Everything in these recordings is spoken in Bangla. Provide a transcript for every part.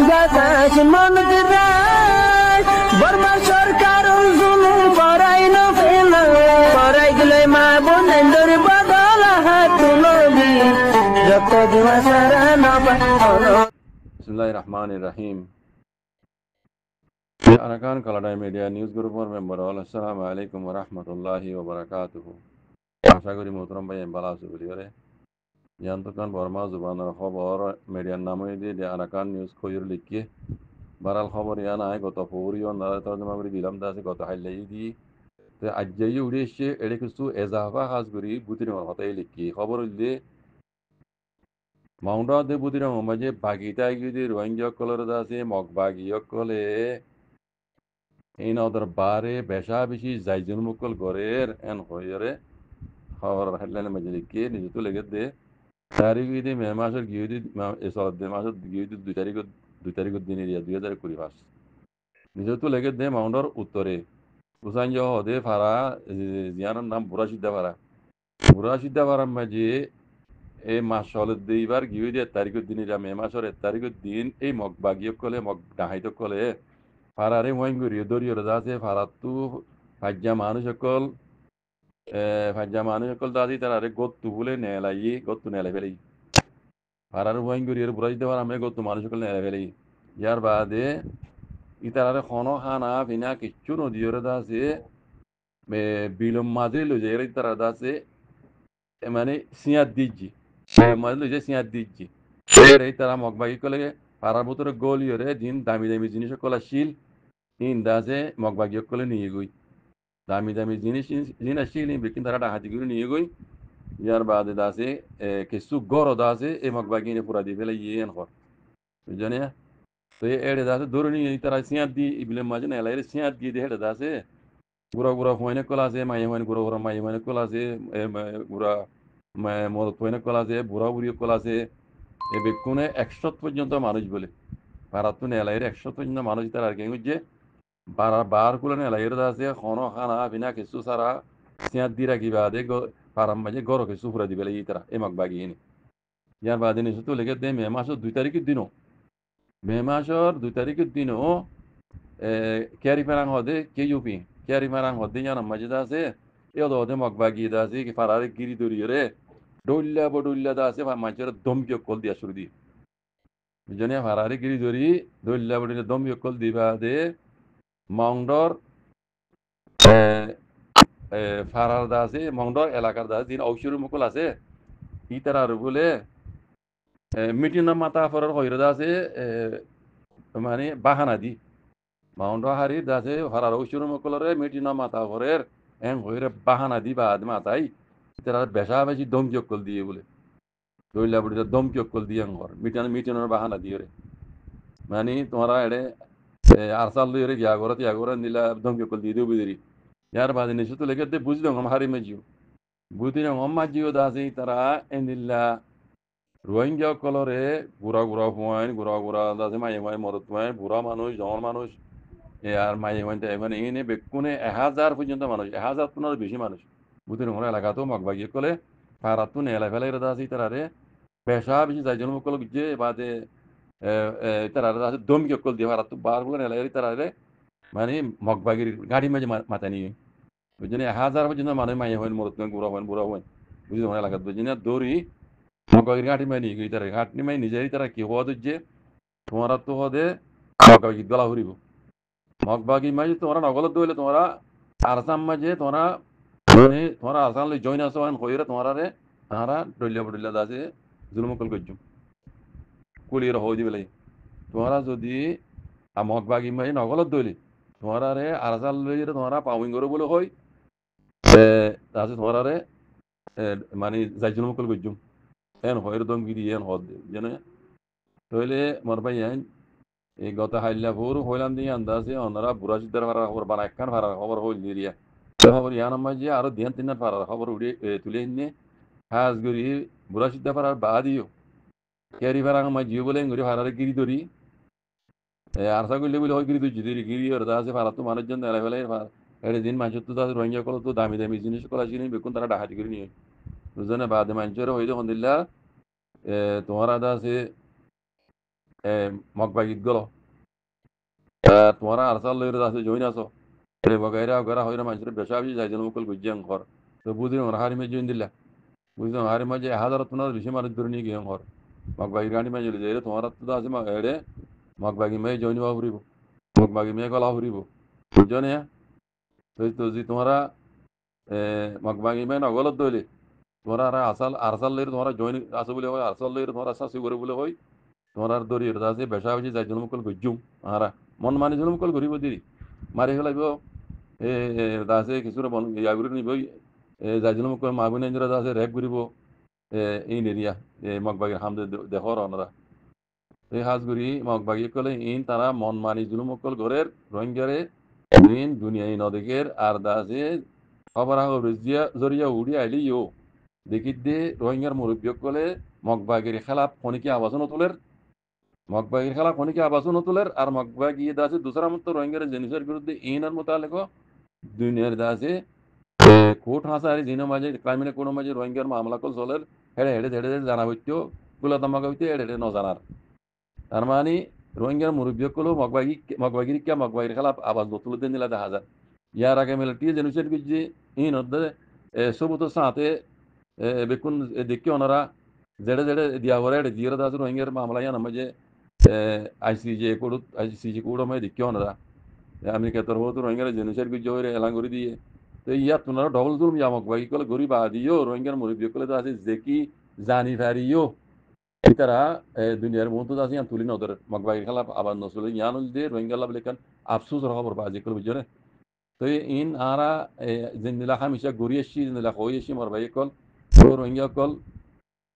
বাতাস মনত রায় বর্মা সরকার জুলুম করাই না ফেলা করাই গেলে মা বোনেদের বদল হাত তুলবি যত দিবা সারা না পালো। বিসমিল্লাহির রহমানির রহিম। আরাকান কানাডা মিডিয়া নিউজ গ্রুপের মেম্বার হল আসসালামু আলাইকুম ওয়া রাহমাতুল্লাহি ওয়া বারাকাতুহু। আশা করি মোহতরম ভাই ভালো আছো বলি করে ইয়ান্তকান বর্মা জুবানের খবর মিডিয়ার নামে দিয়ে আরাকান নিউজ খয়ুর লিখিয়ে বারাল খবর ইয়া নাই গত পৌরিও না তর্জমা করে দিলাম দাসে গত হাইলাই দি তো আজ্জাই উড়ে এসে এড়ে কিছু এজাফা কাজ করি বুতির হতাই লিখি খবর হইলে মাউন্ট দে বুতির মাঝে বাগিতা গিয়ে রোহিঙ্গা কলর দাসে মগ বাগিয় কলে এই নদর বারে বেশা বেশি যাইজন মুকল গরের এন হইরে খবর হেডলাইনের মাঝে লিখে নিজে তো লেগে দে তারিখ দিয়ে মে মাসের গিয়ে দি দে মাসের গিয়ে দি 2 তারিখের দিন এরিয়া 2025 নিজে তো লেগে দে মাউন্টর উত্তরে হুসাইন জহ দে ফারা জিয়ানোর নাম বুড়া সিদ্ধা ফারার মাঝে এই মাস হলে দুইবার গিয়ে দিয়ে তারিখের দিন এরিয়া মে মাসের 1 তারিখের দিন এই মগ বাগিয়ে কলে মগ ডাহাইত কলে ফারারে ওয়াইঙ্গুরিয়ে দরিয়র যাচ্ছে ফারাতু ফাজ্জা মানুষ সকল দাদি তারারে গত্তু বলে নেলাই গত্তু নেলাই ফেলাই ফারার ওয়াইঙ্গুরিয়ের বুড়া দিতে পার আমি গত্তু মানুষ সকল নেলাই ফেলাই ইয়ার বাদে ইতারারে খনো খানা পিনা কিচ্ছু নদীয়র দাসে বিলম মাঝে লই যায় তারা দাসে মানে সিয়াত দিচ্ছি মাঝে লই যায় সিয়াত দিচ্ছি এই তারা মগবাগি কলে পাড়ার ভিতরে গলিয়রে দিন দামি দামি জিনিস কলা শিল ইন দাসে মগবাগি কলে নিয়ে গই দামি দামি জিনিস শিল বিকিন তারা ডাহাতি করে নিয়ে গই ইয়ার বাদে দাসে কিছু গড় দাসে এই মগবাগি পুরা দিয়ে ফেলে ইয়ে এন কর বুঝলি তো এড়ে দাসে ধরে নিয়ে তারা সিয়াত দিয়ে ইবিলের মাঝে না এলাই সিয়াত দিয়ে দিয়ে হেঁটে দাসে গুড়া গুড়া ফোনে কল আছে মাই মানে গুড়া গুড়া মাই মানে কল আছে গুড়া মদত ফোনে কল আছে বুড়া বুড়ি কল আছে এ বেকুনে 100 পর্যন্ত মানুষ বলে ভারত এলাইয়ের 100 পর্যন্ত মানুষ তার আর কি যে বার কুলেন এলাইয়ের আছে খনো খানা বিনা কিছু সারা সিয়াত দি রাখি বাদে পারাম মাঝে গড় কিছু ফুরা দিবে এই তারা এমাক বাগিয়ে নি ইয়ার বাদে নিশ্চয় তো লেগে দে মে মাসের 2 তারিখের দিনও মে মাসের 2 তারিখের দিনও ক্যারি ফেরাং হদে কে ইউপি ক্যারি ফেরাং হদে জানাম মাঝে আছে এ ওদে মগ বাগিয়ে দা আছে কি ফারারে গিরি দরিয়ে রে ডল্লা দা আছে মাঝের দমকি কল দিয়া শুরু দি বুঝলি ফারারে গিরি দরি ডল্লা বডুল্লা দমকি কল দিবা দে মাউন্ডর ফারার দা আছে মাউন্ডর এলাকার দা দিন ঔষুর মুকুল আছে ই তারা আর বলে মিটিং মাতা ফরার হইর দা আছে মানে বাহানা দি মাউন্ট হারি দাসে ফারার ঔষুর মুকুলরে মিটিং মাতা ফরের এং হইরে বাহানা দি বাদ মাতাই তারা বেশা বেশি দমকি কল দিয়ে বলে ডল্লা বডুল্লা দমকি কল দিয়ে ঘর মিটিনের বাহানা দিয়ে রে মানে তোমরা এড়ে আরসাল লইরে গিয়া করে নিলা দমকি কল দিয়ে দেবো দেরি यार बाद ने तो लेके दे बुझ दो हम हारी में जियो बुद्धि ने हम जियो दासी तारा एंडिल्ला रोहिंग्या कलरे गुरा दासे माये मदत माये बुरा मानुष जवान मानुष यार माये मानते মানে এনে বেকুনে 1000 পর্যন্ত মানুষ 1000 তোনার বেশি মানুষ বুদ্ধি নে এলাকা তো মগবাগি কলে ফারাতু নে এলা ফেলে দাসি তারারে পেশা বেশি যাইজন কল যে বাদে তারা দাসি দমকি কল দিয়ে ফারাতু বার গুলো এলা তারারে মানে মগবাগির গাড়ি মাঝে মাথা নিয়ে বুঝলি 1000 পর্যন্ত মানে মাই হইন মরত বুড়া হইন বুঝলি মনে লাগাত বুঝলি না দৌড়ি মগবাগির গাড়ি মাই নিয়ে গই তারা ঘাটনি মাই নিজেরই তারা কি হওয়া যে তোমরা তো হদে মগবাগি গলা হরিব মগবাগি মাঝে তোমরা নগলত দইলে তোমরা আরসাম মাঝে তোমরা মানে তোমরা আরসাম লই জয়েন আসো হইরে তোমরা রে তারা ডল্লা দাসে জুলুমকল গজ্জু কুলির হই দিবে তোমরা যদি মগবাগি মাঝে নগলত দইলে তোমরা রে আরসাল লইরে তোমরা পাউইং করে বলে হই তাছে তোমরা রে মানে যাইজন মুকল গজ্জুম এন হইর দম গিরি এন হদ জানে তইলে মর ভাই এই গত হাইল্লা ভোর হইলাম দিয়ে আন্দাজে ওনারা বুড়া সিদ্ধার ভাড়া খবর বানা একখান ভাড়া খবর হইল দিরিয়া খবর ইয়ান মাঝে আরো ধ্যান তিন ভাড়া খবর উড়ে তুলে এনে হাজ গরি বুড়া সিদ্ধা ভাড়ার বা দিও ক্যারি ভাড়া মাঝিও বলে গরি ভাড়ারে গিরি ধরি আরসা করলে বলে হয় গিরি তুই গিরি ওর আছে ভাড়া তো মানুষজন এলা ফেলে এটা দিন মানুষের তো তাদের রোহিঙ্গা কল তো দামি দামি জিনিস কলা জিনিস বেকুন তারা ডাহাতি করে নিয়ে বুঝলো না বাদে মানুষের হইতে হন্দিল্লা তোমার আদা আছে মগবাগিত গেল তোমার আরসাল লইরে আছে জইন আছো বগাইরা গরা হইরা মানুষের বেশা বেশি যাইজন মুকল গুজিয়াং ঘর তো বুঝি ওর হারিমে জইন দিলা বুঝলাম হারিমে যে 1000 তোমার বেশি মানুষ ধরে নিয়ে গিয়ে ঘর মগবাগি গাড়ি মে জলি যাইরে তোমার তো আছে এড়ে মগবাগি মে জইন বা ফুরিব মগবাগি মে গলা ফুরিব বুঝছো না তো যদি তোমরা মগবাগি মে নগলত দইলে তোমরা আর আরসাল লইরে তোমরা জইন আছো বলে হয় আরসাল লইরে তোমরা শাসি করে বলে হয় তোমরা দরি আছে বেশা বেশি যাইজন মুকল গুজুম আরা মন মানি জন মুকল ঘুরিব দিরি মারি ফেলাইব দাসে কিছুরে বন ইয়াগুরি নিব যাইজন মুকল মাগুনে জরা দাসে রেপ ঘুরিব এই নেরিয়া মগবাগির হামদে দেখর অনরা এই হাজগুড়ি মগবাগি কলে ইন তারা মন মানি জুলুমকল ঘরের রোহিঙ্গারে দিন দুনিয়ায় নদীকের আর দাসে খবর জরিয়া উড়ি আইলি ইউ দেখি দে রোহিঙ্গার মুরব্বী কলে মগবাগির খেলাপ খনিকে আবাসন তুলের মগবাগির খেলাপ খনিকে আবাসন তুলের আর মগবাগি দাসে দুসরা মতো রোহিঙ্গার জিনিসের বিরুদ্ধে ইনার মোতালেক দুনিয়ার দাসে কোর্ট হাসারি দিনের মাঝে ক্লাইমেট কোনো মাঝে রোহিঙ্গার মামলা কল চলের হেড়ে হেড়ে ধেড়ে জানা হইতো গুলা তামাকা হইতে হেড়ে হেড়ে নজানার তার মানে রোহিঙ্গার মুরব্বী কলো মগবাগির কিয়া মগবাগির খেলাপ আবাস বতুল দিন দিলা দেখা যায় ইয়ার আগে মিলিটি জেনুসের বিজি ইন হদ্দে সবুত সাথে বেকুন দেখি ওনারা জেড়ে জেড়ে দিয়া করে জিয়ার দাস রোহিঙ্গার মামলা ইয়ান মাঝে আইসিজি কোড মাঝে দেখি ওনারা আমেরিকা তরফ তো রোহিঙ্গার জেনুসের বিজি হয়ে এলান করে দিয়ে তো ইয়াত তোনারা ডবল জুলম ইয়ামক বাকি কলে গরিব আদিও রোহিঙ্গার মুরব্বী কলে তো আছে জেকি জানি ফারিও ইতারা দুনিয়ার মতো আছে ইয়ান তুলি নদর মগবাগি খেলা আবার নসলে ইয়ান দিয়ে রোহিঙ্গা লাভ লেখান আফসোস খবর বাজি কলে বুঝছো তো ইন আরা জিন্দিলা খামিশা ঘুরি এসছি জিন্দিলা হই এসছি মর ভাই কল তো রোহিঙ্গা কল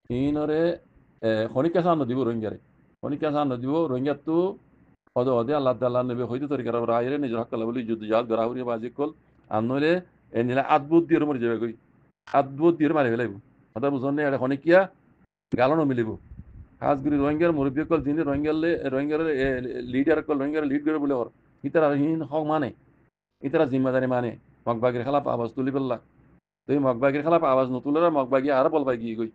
ইনরে খনিকা সান দিব রোহিঙ্গারে খনিকা সান দিব রোহিঙ্গা তো হদে হদে আল্লাহ তাল্লাহ নবী হইতে তরিকার রাইরে নিজের হক বলি যুদ্ধ জাত গড়াহুরি বাজি কল আনলে নিলা আদবুত দিয়ে মরে যাবে কই আদবুত দিয়ে মারি ফেলাইব কথা বুঝনে এটা খনিকিয়া গালনো মিলিব হাজগুড়ি রোহিঙ্গার মুরব্বী কল যিনি রোহিঙ্গার লিডার কল রোহিঙ্গার লিড করে বলে হর ইতারা হিন হক মানে ইতারা জিম্মাদারি মানে মগবাগির খেলাপ আওয়াজ তুলি পেল্লা তুই মগবাগির খেলাপ আওয়াজ নতুলেরা মগবাগি আর বলবাই গিয়ে গই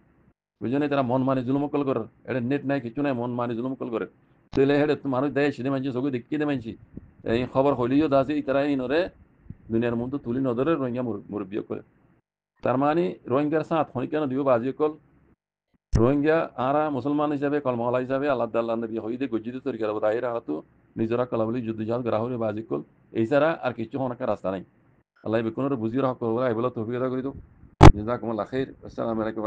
বুঝলি তারা মন মানে জুলুমকল করে এটা নেট নাই কিছু নাই মন মানে জুলুমকল করে তুইলে হেডে মানুষ দেয় সেদিন মানছি চোখে দেখিয়ে দে মানছি এই খবর হইলেও দাসি তারা এই নরে দুনিয়ার মধ্যে তুলি নদরে রোহিঙ্গা মুরব্বী করে তার মানে রোহিঙ্গার সাথ হইকেন দিব বাজি কল রোহিঙ্গা আরা মুসলমান হিসাবে কলমহলা হিসাবে আল্লাহ আল্লাহ নবী হইদে গজ্জিত তরিকার দায়ের আহত নিজরা কলাবলি যুদ্ধ জাহাজ গ্রাহরে বাজি কল এই ছাড়া আর কিছু হনাকার রাস্তা নাই আল্লাহ বেকুনের বুঝিয়ে রাখ আইবলা তৌফিক আদা করি তো জাযাকুমুল্লাহ খাইর আসসালামু আলাইকুম।